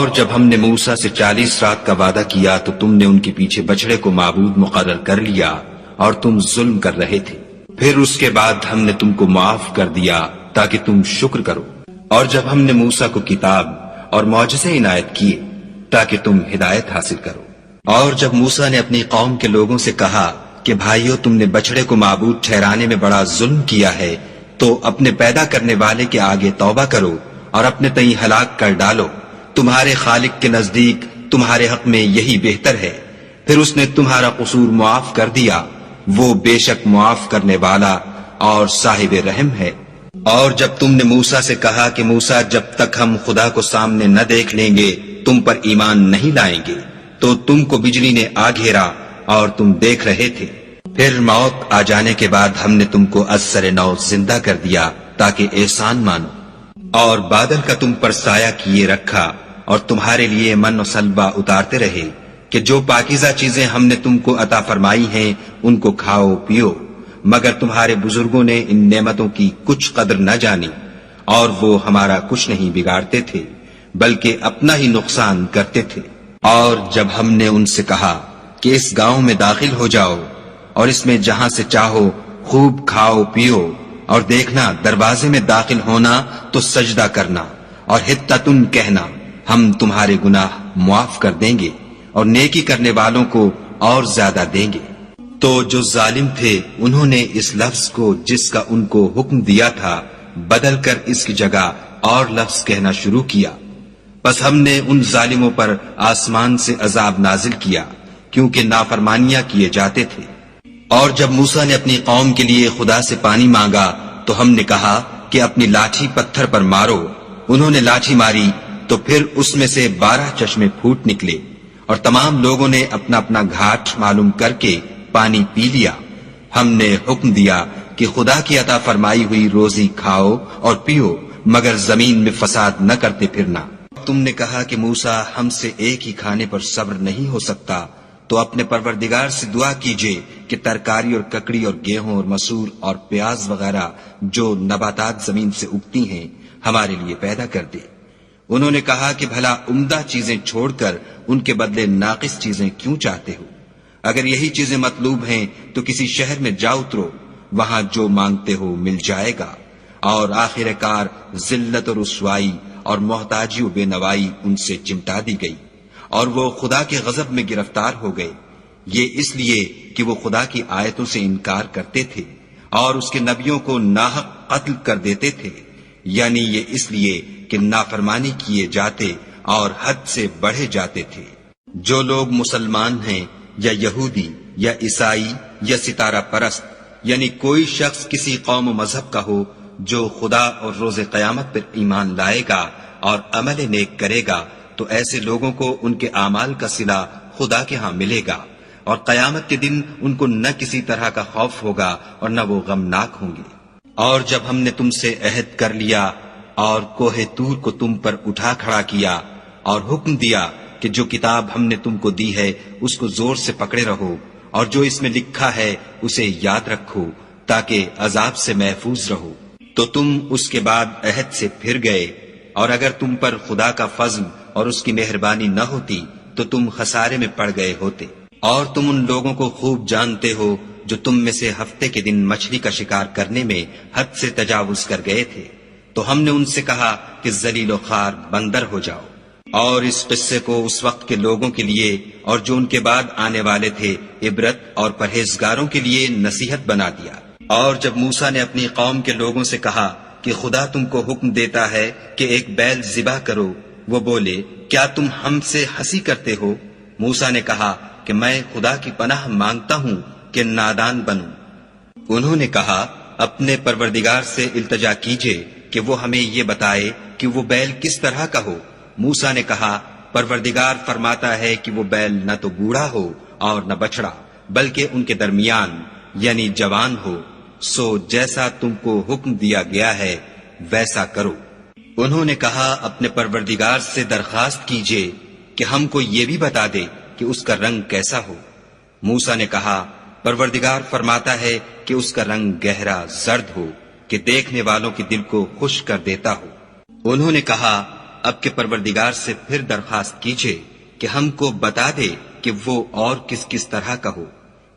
اور جب ہم نے موسیٰ سے 40 رات کا وعدہ کیا تو تم نے ان کے پیچھے بچڑے کو معبود مقرر کر لیا اور تم ظلم کر رہے تھے. پھر اس کے بعد ہم نے تم کو معاف کر دیا تاکہ تم شکر کرو. اور جب ہم نے موسیٰ کو کتاب اور معجزے عنایت کیے تاکہ تم ہدایت حاصل کرو. اور جب موسیٰ نے اپنی قوم کے لوگوں سے کہا کہ بھائیو تم نے بچڑے کو معبود ٹھہرانے میں بڑا ظلم کیا ہے تو اپنے پیدا کرنے والے کے آگے توبہ کرو اور اپنے تئیں ہلاک کر ڈالو. تمہارے خالق کے نزدیک تمہارے حق میں یہی بہتر ہے. پھر اس نے تمہارا قصور معاف کر دیا. وہ بے شک معاف کرنے والا اور صاحب رحم ہے. اور جب تم نے موسیٰ سے کہا کہ موسیٰ جب تک ہم خدا کو سامنے نہ دیکھ لیں گے تم پر ایمان نہیں لائیں گے تو تم کو بجلی نے آ گھیرا اور تم دیکھ رہے تھے. پھر موت آ جانے کے بعد ہم نے تم کو از سر نو زندہ کر دیا تاکہ احسان مانو. اور بادل کا تم پر سایہ کیے رکھا اور تمہارے لیے من و سلوہ اتارتے رہے کہ جو پاکیزہ چیزیں ہم نے تم کو عطا فرمائی ہیں ان کو کھاؤ پیو. مگر تمہارے بزرگوں نے ان نعمتوں کی کچھ قدر نہ جانی اور وہ ہمارا کچھ نہیں بگاڑتے تھے بلکہ اپنا ہی نقصان کرتے تھے. اور جب ہم نے ان سے کہا کہ اس گاؤں میں داخل ہو جاؤ اور اس میں جہاں سے چاہو خوب کھاؤ پیو اور دیکھنا دروازے میں داخل ہونا تو سجدہ کرنا اور حطتن کہنا ہم تمہارے گناہ معاف کر دیں گے اور نیکی کرنے والوں کو اور زیادہ دیں گے. تو جو ظالم تھے انہوں نے اس لفظ کو جس کا ان کو حکم دیا تھا بدل کر اس کی جگہ اور لفظ کہنا شروع کیا. بس ہم نے ان ظالموں پر آسمان سے عذاب نازل کیا کیونکہ نافرمانیاں کیے جاتے تھے. اور جب موسیٰ نے اپنی قوم کے لیے خدا سے پانی مانگا تو ہم نے کہا کہ اپنی لاٹھی پتھر پر مارو. انہوں نے لاٹھی ماری تو پھر اس میں سے 12 چشمے پھوٹ نکلے اور تمام لوگوں نے اپنا اپنا گھاٹ معلوم کر کے پانی پی لیا. ہم نے حکم دیا کہ خدا کی عطا فرمائی ہوئی روزی کھاؤ اور پیو مگر زمین میں فساد نہ کرتے پھرنا. تم نے کہا کہ موسیٰ ہم سے ایک ہی کھانے پر صبر نہیں ہو سکتا تو اپنے پروردگار سے دعا کیجئے کہ ترکاری اور ککڑی اور گیہوں اور مسور اور پیاز وغیرہ جو نباتات زمین سے اگتی ہیں ہمارے لیے پیدا کر دے. انہوں نے کہا کہ بھلا عمدہ چیزیں چھوڑ کر ان کے بدلے ناقص چیزیں کیوں چاہتے ہو؟ اگر یہی چیزیں مطلوب ہیں تو کسی شہر میں جا اترو، وہاں جو مانگتے ہو مل جائے گا. اور آخر کار ذلت اور رسوائی اور محتاجی و بے نوائی ان سے چمٹا دی گئی اور وہ خدا کے غضب میں گرفتار ہو گئے. یہ اس لیے کہ وہ خدا کی آیتوں سے انکار کرتے تھے اور اس کے نبیوں کو ناحق قتل کر دیتے تھے. یعنی یہ اس لیے کہ نافرمانی کیے جاتے اور حد سے بڑھے جاتے تھے. جو لوگ مسلمان ہیں یا یہودی یا عیسائی یا ستارہ پرست یعنی کوئی شخص کسی قوم و مذہب کا ہو جو خدا اور روز قیامت پر ایمان لائے گا اور عمل نیک کرے گا تو ایسے لوگوں کو ان کے اعمال کا صلہ خدا کے ہاں ملے گا اور قیامت کے دن ان کو نہ کسی طرح کا خوف ہوگا اور نہ وہ غمناک ہوں گے. اور جب ہم نے تم سے عہد کر لیا اور کوہ طور کو تم پر اٹھا کھڑا کیا اور حکم دیا کہ جو کتاب ہم نے تم کو دی ہے اس کو زور سے پکڑے رہو اور جو اس میں لکھا ہے اسے یاد رکھو تاکہ عذاب سے محفوظ رہو، تو تم اس کے بعد عہد سے پھر گئے. اور اگر تم پر خدا کا فضل اور اس کی مہربانی نہ ہوتی تو تم خسارے میں پڑ گئے ہوتے. اور تم ان لوگوں کو خوب جانتے ہو جو تم میں سے ہفتے کے دن مچھلی کا شکار کرنے میں حد سے تجاوز کر گئے تھے تو ہم نے ان سے کہا کہ ذلیل و خوار بندر ہو جاؤ. اور اس قصے کو اس وقت کے لوگوں کے لیے اور جو ان کے بعد آنے والے تھے عبرت اور پرہیزگاروں کے لیے نصیحت بنا دیا. اور جب موسیٰ نے اپنی قوم کے لوگوں سے کہا کہ خدا تم کو حکم دیتا ہے کہ ایک بیل ذبح کرو، وہ بولے کیا تم ہم سے ہنسی کرتے ہو؟ موسیٰ نے کہا کہ میں خدا کی پناہ مانگتا ہوں کہ نادان بنوں. انہوں نے کہا اپنے پروردگار سے التجا کیجئے کہ وہ ہمیں یہ بتائے کہ وہ بیل کس طرح کا ہو. موسیٰ نے کہا پروردگار فرماتا ہے کہ وہ بیل نہ تو بوڑھا ہو اور نہ بچڑا بلکہ ان کے درمیان یعنی جوان ہو. سو جیسا تم کو حکم دیا گیا ہے ویسا کرو. انہوں نے کہا اپنے پروردگار سے درخواست کیجئے کہ ہم کو یہ بھی بتا دے کہ اس کا رنگ کیسا ہو. موسیٰ نے کہا پروردگار فرماتا ہے کہ اس کا رنگ گہرا زرد ہو کہ دیکھنے والوں کے دل کو خوش کر دیتا ہو. انہوں نے کہا اب کے پروردگار سے پھر درخواست کیجئے کہ ہم کو بتا دے کہ وہ اور کس کس طرح کا ہو،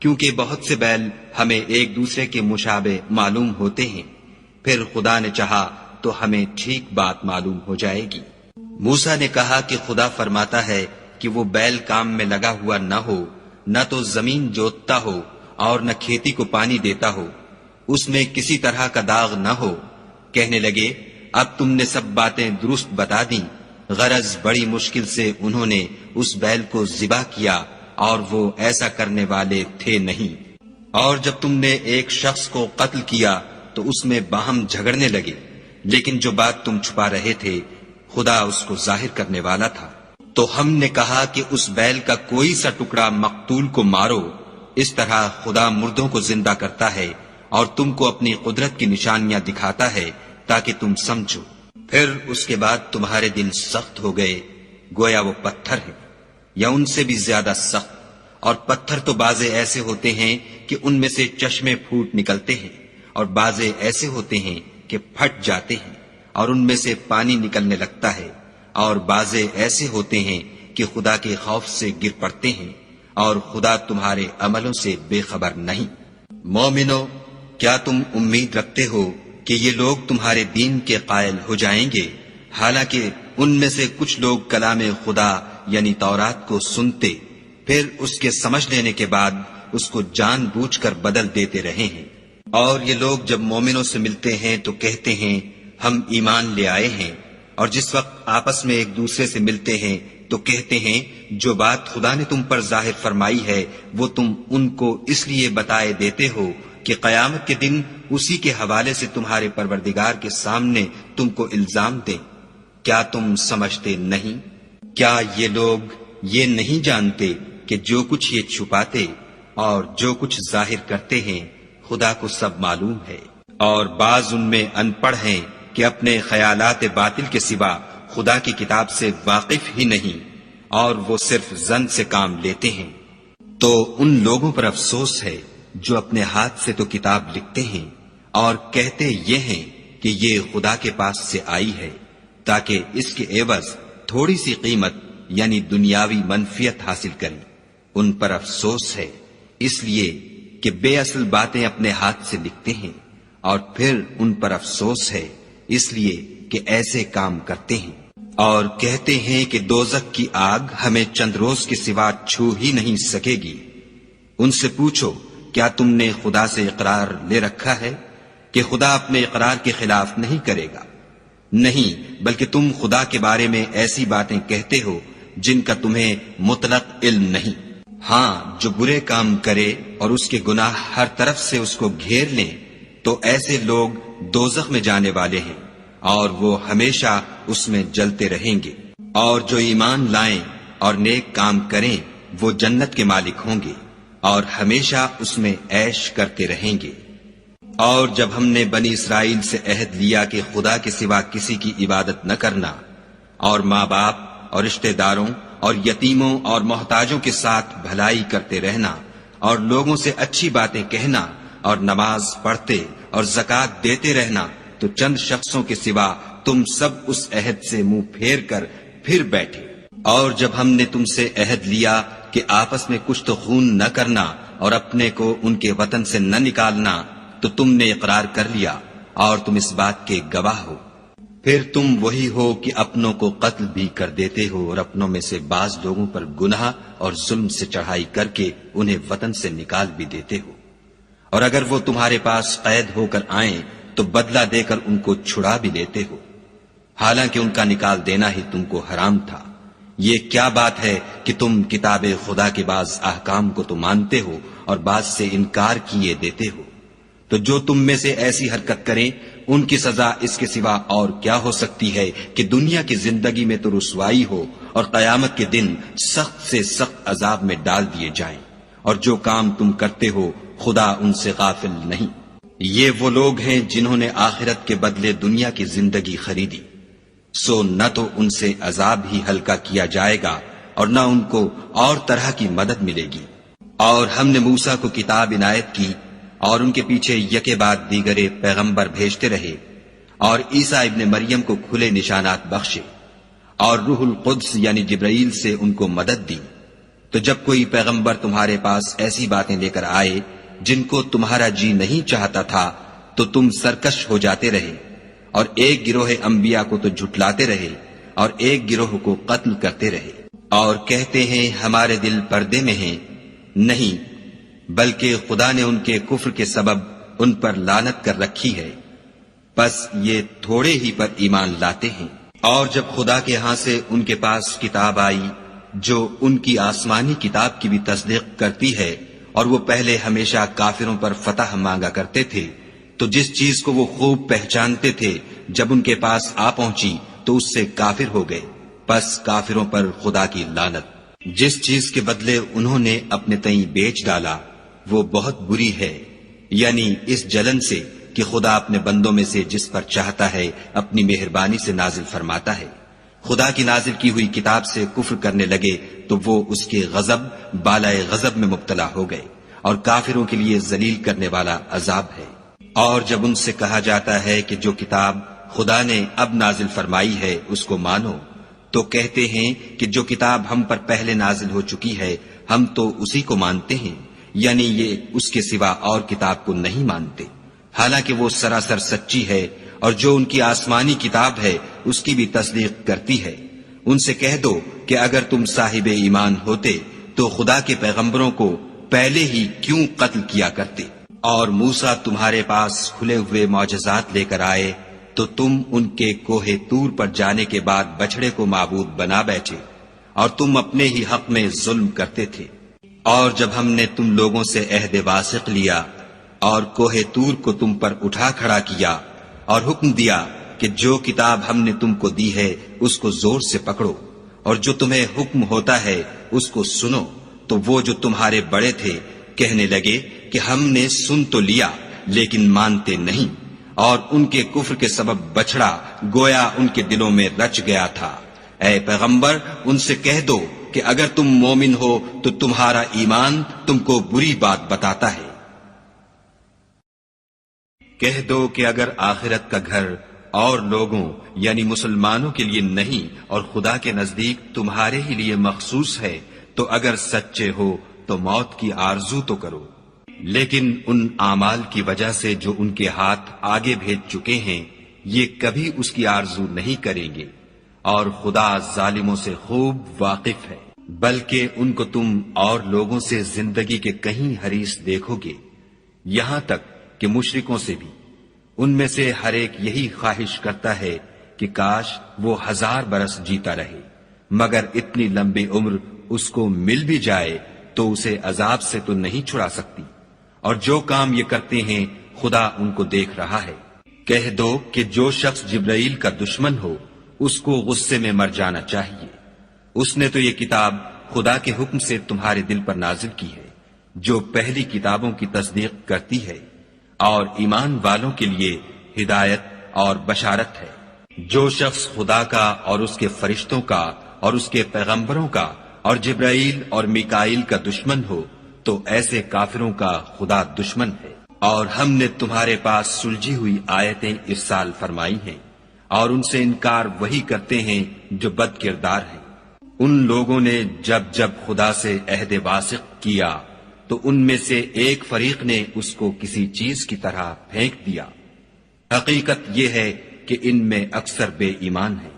کیونکہ بہت سے بیل ہمیں ایک دوسرے کے مشابہ معلوم ہوتے ہیں، پھر خدا نے چاہا تو ہمیں ٹھیک بات معلوم ہو جائے گی۔ موسیٰ نے کہا کہ خدا فرماتا ہے کہ وہ بیل کام میں لگا ہوا نہ ہو، نہ تو زمین جوتتا ہو اور نہ کھیتی کو پانی دیتا ہو، اس میں کسی طرح کا داغ نہ ہو۔ کہنے لگے اب تم نے سب باتیں درست بتا دیں، غرض بڑی مشکل سے انہوں نے اس بیل کو ذبح کیا اور وہ ایسا کرنے والے تھے نہیں۔ اور جب تم نے ایک شخص کو قتل کیا تو اس میں باہم جھگڑنے لگے، لیکن جو بات تم چھپا رہے تھے خدا اس کو ظاہر کرنے والا تھا۔ تو ہم نے کہا کہ اس بیل کا کوئی سا ٹکڑا مقتول کو مارو، اس طرح خدا مردوں کو زندہ کرتا ہے اور تم کو اپنی قدرت کی نشانیاں دکھاتا ہے تاکہ تم سمجھو۔ پھر اس کے بعد تمہارے دل سخت ہو گئے، گویا وہ پتھر ہیں یا ان سے بھی زیادہ سخت، اور پتھر تو بعضے ایسے ہوتے ہیں کہ ان میں سے چشمے پھوٹ نکلتے ہیں، اور بعضے ایسے ہوتے ہیں کہ پھٹ جاتے ہیں اور ان میں سے پانی نکلنے لگتا ہے، اور بعضے ایسے ہوتے ہیں کہ خدا کے خوف سے گر پڑتے ہیں، اور خدا تمہارے عملوں سے بے خبر نہیں۔ مومنو، کیا تم امید رکھتے ہو کہ یہ لوگ تمہارے دین کے قائل ہو جائیں گے، حالانکہ ان میں سے کچھ لوگ کلام خدا یعنی تورات کو سنتے پھر اس کے سمجھ لینے کے بعد اس کو جان بوجھ کر بدل دیتے رہے ہیں۔ اور یہ لوگ جب مومنوں سے ملتے ہیں تو کہتے ہیں ہم ایمان لے آئے ہیں، اور جس وقت آپس میں ایک دوسرے سے ملتے ہیں تو کہتے ہیں جو بات خدا نے تم پر ظاہر فرمائی ہے وہ تم ان کو اس لیے بتائے دیتے ہو کہ قیامت کے دن اسی کے حوالے سے تمہارے پروردگار کے سامنے تم کو الزام دیں۔ کیا تم سمجھتے نہیں؟ کیا یہ لوگ یہ نہیں جانتے کہ جو کچھ یہ چھپاتے اور جو کچھ ظاہر کرتے ہیں خدا کو سب معلوم ہے؟ اور بعض ان میں ان پڑھ ہیں کہ اپنے خیالات باطل کے سوا خدا کی کتاب سے واقف ہی نہیں، اور وہ صرف ظن سے کام لیتے ہیں۔ تو ان لوگوں پر افسوس ہے جو اپنے ہاتھ سے تو کتاب لکھتے ہیں اور کہتے یہ ہیں کہ یہ خدا کے پاس سے آئی ہے، تاکہ اس کے عوض تھوڑی سی قیمت یعنی دنیاوی منفیت حاصل کریں۔ ان پر افسوس ہے اس لیے کہ بے اصل باتیں اپنے ہاتھ سے لکھتے ہیں، اور پھر ان پر افسوس ہے اس لیے کہ ایسے کام کرتے ہیں۔ اور کہتے ہیں کہ دوزخ کی آگ ہمیں چند روز کے سوا چھو ہی نہیں سکے گی۔ ان سے پوچھو کیا تم نے خدا سے اقرار لے رکھا ہے کہ خدا اپنے اقرار کے خلاف نہیں کرے گا؟ نہیں، بلکہ تم خدا کے بارے میں ایسی باتیں کہتے ہو جن کا تمہیں مطلق علم نہیں۔ ہاں، جو برے کام کرے اور اس کے گناہ ہر طرف سے اس کو گھیر لیں تو ایسے لوگ دوزخ میں جانے والے ہیں اور وہ ہمیشہ اس میں جلتے رہیں گے۔ اور جو ایمان لائیں اور نیک کام کریں وہ جنت کے مالک ہوں گے اور ہمیشہ اس میں عیش کرتے رہیں گے۔ اور جب ہم نے بنی اسرائیل سے عہد لیا کہ خدا کے سوا کسی کی عبادت نہ کرنا، اور ماں باپ اور رشتہ داروں اور یتیموں اور محتاجوں کے ساتھ بھلائی کرتے رہنا، اور لوگوں سے اچھی باتیں کہنا، اور نماز پڑھتے اور زکوٰۃ دیتے رہنا، تو چند شخصوں کے سوا تم سب اس عہد سے منہ پھیر کر پھر بیٹھے۔ اور جب ہم نے تم سے عہد لیا کہ آپس میں کچھ تو خون نہ کرنا اور اپنے کو ان کے وطن سے نہ نکالنا، تو تم نے اقرار کر لیا اور تم اس بات کے گواہ ہو۔ پھر تم وہی ہو کہ اپنوں کو قتل بھی کر دیتے ہو اور اپنوں میں سے بعض لوگوں پر گناہ اور ظلم سے چڑھائی کر کے انہیں وطن سے نکال بھی دیتے ہو، اور اگر وہ تمہارے پاس قید ہو کر آئیں تو بدلہ دے کر ان کو چھڑا بھی لیتے ہو، حالانکہ ان کا نکال دینا ہی تم کو حرام تھا۔ یہ کیا بات ہے کہ تم کتاب خدا کے بعض احکام کو تو مانتے ہو اور بعض سے انکار کیے دیتے ہو؟ تو جو تم میں سے ایسی حرکت کریں ان کی سزا اس کے سوا اور کیا ہو سکتی ہے کہ دنیا کی زندگی میں تو رسوائی ہو اور قیامت کے دن سخت سے سخت عذاب میں ڈال دیے جائیں۔ اور جو کام تم کرتے ہو خدا ان سے غافل نہیں۔ یہ وہ لوگ ہیں جنہوں نے آخرت کے بدلے دنیا کی زندگی خریدی، سو نہ تو ان سے عذاب ہی ہلکا کیا جائے گا اور نہ ان کو اور طرح کی مدد ملے گی۔ اور ہم نے موسیٰ کو کتاب عنایت کی اور ان کے پیچھے یکے بعد دیگرے پیغمبر بھیجتے رہے، اور عیسیٰ ابن مریم کو کھلے نشانات بخشے، اور روح القدس یعنی جبرائیل سے ان کو مدد دی۔ تو جب کوئی پیغمبر تمہارے پاس ایسی باتیں لے کر آئے جن کو تمہارا جی نہیں چاہتا تھا تو تم سرکش ہو جاتے رہے، اور ایک گروہ انبیاء کو تو جھٹلاتے رہے اور ایک گروہ کو قتل کرتے رہے، اور کہتے ہیں ہمارے دل پردے میں ہیں، نہیں بلکہ خدا نے ان کے کفر کے سبب ان پر لعنت کر رکھی ہے، پس یہ تھوڑے ہی پر ایمان لاتے ہیں۔ اور جب خدا کے ہاں سے ان کے پاس کتاب آئی جو ان کی آسمانی کتاب کی بھی تصدیق کرتی ہے، اور وہ پہلے ہمیشہ کافروں پر فتح مانگا کرتے تھے، تو جس چیز کو وہ خوب پہچانتے تھے جب ان کے پاس آ پہنچی تو اس سے کافر ہو گئے، پس کافروں پر خدا کی لعنت۔ جس چیز کے بدلے انہوں نے اپنے تئیں بیچ ڈالا وہ بہت بری ہے، یعنی اس جلن سے کہ خدا اپنے بندوں میں سے جس پر چاہتا ہے اپنی مہربانی سے نازل فرماتا ہے۔ خدا کی نازل کی ہوئی کتاب سے کفر کرنے لگے تو وہ اس کے غضب بالائے غضب میں مبتلا ہو گئے، اور کافروں کے لیے ذلیل کرنے والا عذاب ہے۔ اور جب ان سے کہا جاتا ہے کہ جو کتاب خدا نے اب نازل فرمائی ہے اس کو مانو، تو کہتے ہیں کہ جو کتاب ہم پر پہلے نازل ہو چکی ہے ہم تو اسی کو مانتے ہیں، یعنی یہ اس کے سوا اور کتاب کو نہیں مانتے، حالانکہ وہ سراسر سچی ہے، اور جو ان کی آسمانی کتاب ہے اس کی بھی تصدیق کرتی ہے۔ ان سے کہہ دو کہ اگر تم صاحب ایمان ہوتے تو خدا کے پیغمبروں کو پہلے ہی کیوں قتل کیا کرتے، اور موسیٰ تمہارے پاس کھلے ہوئے معجزات لے کر آئے تو تم ان کے کوہ طور پر جانے کے بعد بچڑے کو معبود بنا بیٹھے، اور تم اپنے ہی حق میں ظلم کرتے تھے۔ اور جب ہم نے تم لوگوں سے عہد واثق لیا اور کوہ طور کو تم پر اٹھا کھڑا کیا اور حکم دیا کہ جو کتاب ہم نے تم کو دی ہے اس کو زور سے پکڑو، اور جو تمہیں حکم ہوتا ہے اس کو سنو، تو وہ جو تمہارے بڑے تھے کہنے لگے کہ ہم نے سن تو لیا لیکن مانتے نہیں، اور ان کے کفر کے سبب بچڑا گویا ان کے دلوں میں رچ گیا تھا۔ اے پیغمبر ان سے کہہ دو کہ اگر تم مومن ہو تو تمہارا ایمان تم کو بری بات بتاتا ہے۔ کہہ دو کہ اگر آخرت کا گھر اور لوگوں یعنی مسلمانوں کے لیے نہیں اور خدا کے نزدیک تمہارے ہی لیے مخصوص ہے تو اگر سچے ہو تو موت کی آرزو تو کرو، لیکن ان اعمال کی وجہ سے جو ان کے ہاتھ آگے بھیج چکے ہیں یہ کبھی اس کی آرزو نہیں کریں گے، اور خدا ظالموں سے خوب واقف ہے۔ بلکہ ان کو تم اور لوگوں سے زندگی کے کہیں حریص دیکھو گے، یہاں تک کہ مشرکوں سے بھی۔ ان میں سے ہر ایک یہی خواہش کرتا ہے کہ کاش وہ 1000 برس جیتا رہے، مگر اتنی لمبی عمر اس کو مل بھی جائے تو اسے عذاب سے تو نہیں چھڑا سکتی، اور جو کام یہ کرتے ہیں خدا ان کو دیکھ رہا ہے۔ کہہ دو کہ جو شخص جبرائیل کا دشمن ہو اس کو غصے میں مر جانا چاہیے، اس نے تو یہ کتاب خدا کے حکم سے تمہارے دل پر نازل کی ہے جو پہلی کتابوں کی تصدیق کرتی ہے، اور ایمان والوں کے لیے ہدایت اور بشارت ہے۔ جو شخص خدا کا اور اس کے فرشتوں کا اور اس کے پیغمبروں کا اور جبرائیل اور میکائیل کا دشمن ہو تو ایسے کافروں کا خدا دشمن ہے۔ اور ہم نے تمہارے پاس سلجھی ہوئی آیتیں ارسال فرمائی ہیں، اور ان سے انکار وہی کرتے ہیں جو بد کردار ہیں۔ ان لوگوں نے جب جب خدا سے عہد واثق کیا تو ان میں سے ایک فریق نے اس کو کسی چیز کی طرح پھینک دیا۔ حقیقت یہ ہے کہ ان میں اکثر بے ایمان ہیں۔